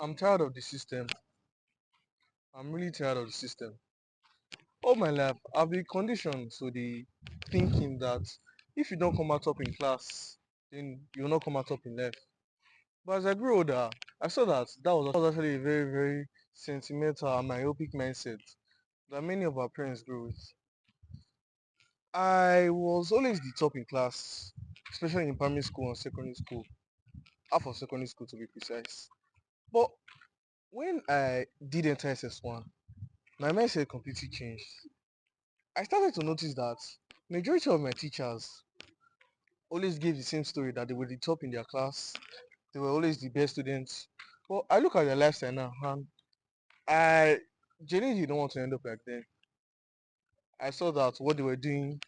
I'm tired of the system. I'm really tired of the system. All my life, I've been conditioned to the thinking that if you don't come out top in class, then you'll not come out top in life. But as I grew older, I saw that that was actually a very, very sentimental and myopic mindset that many of our parents grew with. I was always the top in class, especially in primary school and secondary school, half of secondary school to be precise. But when I did enter SS1, my mindset completely changed. I started to notice that majority of my teachers always gave the same story that they were the top in their class, they were always the best students. But I look at their lifestyle now and I genuinely don't want to end up like them. I saw that what they were doing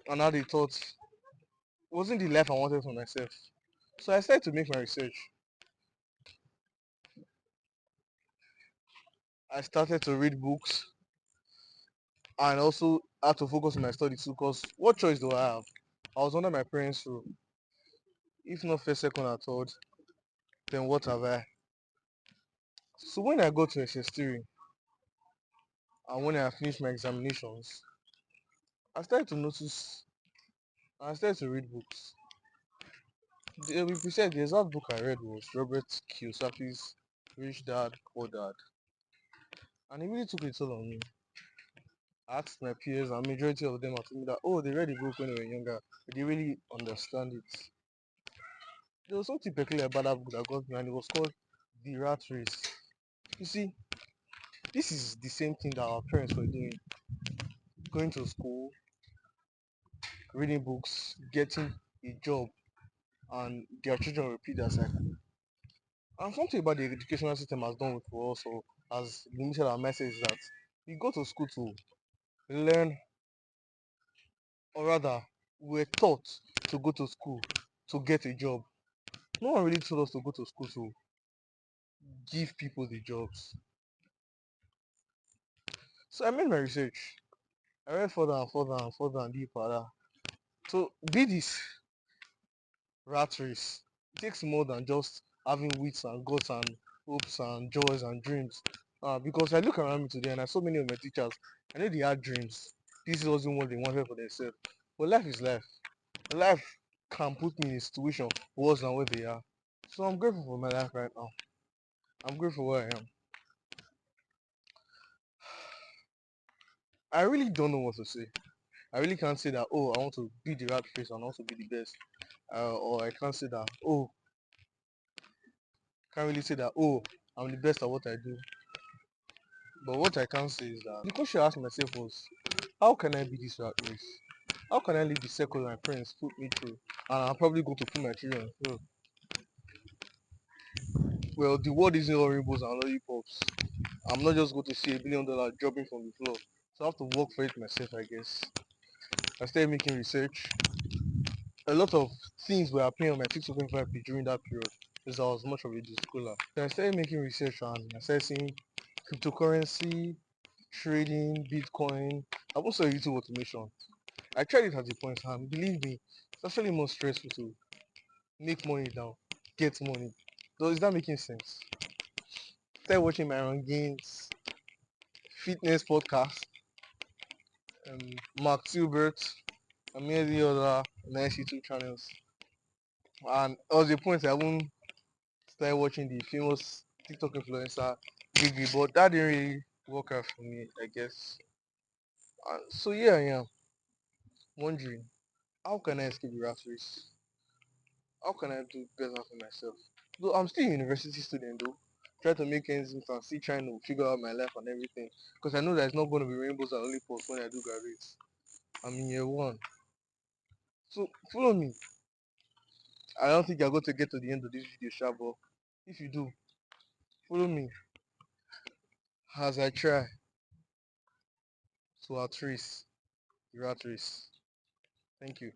and how they thought wasn't the life I wanted for myself. So I started to make my research. I started to read books and also had to focus on my studies too because what choice do I have? I was under my parents' rule. If not first, second or third, then what have I? So when I got to SS3 and when I finished my examinations, I started to notice and I started to read books. To be precise, the exact book I read was Robert Kiyosaki's Rich Dad, Poor Dad. And it really took a toll on me. I asked my peers and majority of them told me that, oh, they read the book when they were younger, but they really understand it. There was something peculiar about that book that got me and it was called The Rat Race. You see, this is the same thing that our parents were doing. Going to school, reading books, getting a job, and their children repeat that cycle. And something about the educational system has done for us or has limited our message is that we go to school to learn, or rather, we're taught to go to school to get a job. No one really told us to go to school to give people the jobs. So I made my research. I read further and further and further and deeper. To be this rat race, it takes more than just having wits and guts and hopes and joys and dreams. Because I look around me today and I saw many of my teachers, I know they had dreams. This wasn't what they wanted for themselves. But life is life. Life can put me in a situation worse than where they are. So I'm grateful for my life right now. I'm grateful where I am. I really don't know what to say. I really can't say that, oh, I want to be the rat race and also be the best. Or I can't say that, oh, can't really say that, oh, I'm the best at what I do. But what I can say is that the question I asked myself was, how can I be this rat race? How can I live the circle my parents put me through? And I'm probably going to put my children through. Well, the world isn't all rainbows and lollipops. I'm not just going to see $1 billion dropping from the floor. So I have to work for it myself, I guess. I started making research. A lot of things were appearing on my TikTok FYP during that period because I was much of a schooler. Then I started making research and I started seeing cryptocurrency, trading, Bitcoin. I also YouTube automation. I tried it at the point and believe me, it's actually more stressful to make money now, get money. So is that making sense? Started watching my own games, fitness podcast, Mark Tilbert, and many other nice YouTube channels. And there was a point I even started watching the famous TikTok influencer Gigi, but that didn't really work out for me, I guess. So yeah, I am wondering, how can I escape the rat race? How can I do better for myself? Though I'm still a university student though, try to make ends meet and still trying to figure out my life and everything. Because I know there's not going to be rainbows and lollipops when I do graduate. I'm in year one. So follow me. I don't think you're going to get to the end of this video, Shabo. If you do, follow me as I try to outrace the rat race. Thank you.